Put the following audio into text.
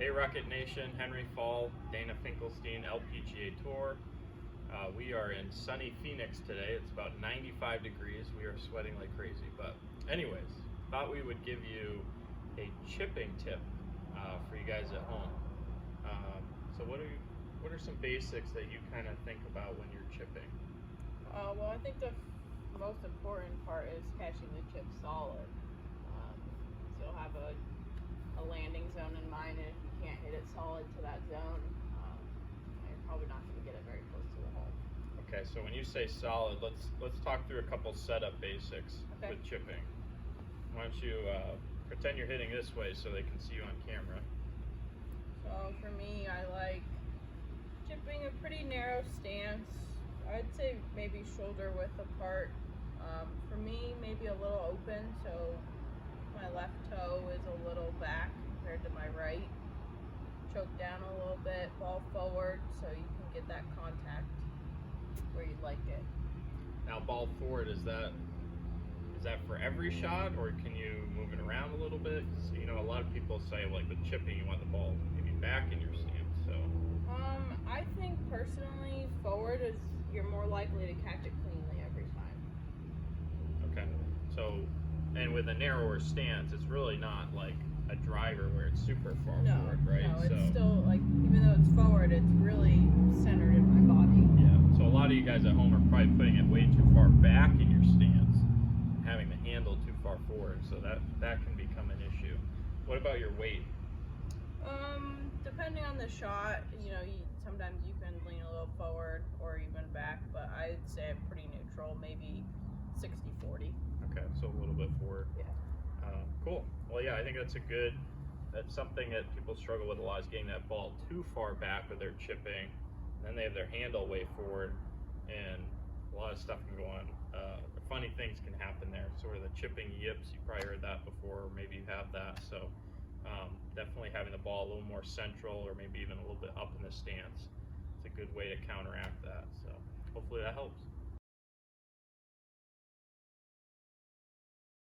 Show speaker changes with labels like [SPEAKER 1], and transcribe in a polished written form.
[SPEAKER 1] Hey Rukket Nation, Henry Fall, Dana Finkelstein, LPGA Tour. We are in sunny Phoenix today. It's about 95 degrees. We are sweating like crazy. But anyways, thought we would give you a chipping tip for you guys at home. So what are some basics that you kind of think about when you're chipping?
[SPEAKER 2] Well, I think the most important part is catching the chip solid. So you'll have a landing zone in mind, and if you can't hit it solid to that zone, you're probably not going to get it very close to the hole.
[SPEAKER 1] Okay, so when you say solid, let's talk through a couple setup basics with chipping. Why don't you pretend you're hitting this way so they can see you on camera.
[SPEAKER 2] So for me, I like chipping a pretty narrow stance. I'd say maybe shoulder width apart. For me, maybe a little open, so my left toe is a little back compared to my right. Choke down a little bit, ball forward, so you can get that contact where you'd like it.
[SPEAKER 1] Now, ball forward, is that for every shot, or can you move it around a little bit? So, you know, a lot of people say, like with chipping, you want the ball maybe back in your stance. So,
[SPEAKER 2] I think personally, forward is you're more likely to catch it cleanly every time.
[SPEAKER 1] Okay, so, and with a narrower stance, it's really not like a driver where it's super far forward, right?
[SPEAKER 2] No, it's still like, even though it's forward, it's really centered in my body.
[SPEAKER 1] Yeah, so a lot of you guys at home are probably putting it way too far back in your stance, having the handle too far forward, so that can become an issue. What about your weight?
[SPEAKER 2] Depending on the shot, sometimes you can lean a little forward or even back, but I'd say pretty neutral, maybe 60-40.
[SPEAKER 1] Okay, so a little bit forward.
[SPEAKER 2] Yeah.
[SPEAKER 1] Cool. Well, yeah, I think that's something that people struggle with a lot, is getting that ball too far back with their chipping. And then they have their handle way forward, and a lot of stuff can go on. Funny things can happen there. Sort of the chipping yips, you probably heard that before, or maybe you have that. So definitely having the ball a little more central, or maybe even a little bit up in the stance, it's a good way to counteract that. So hopefully that helps.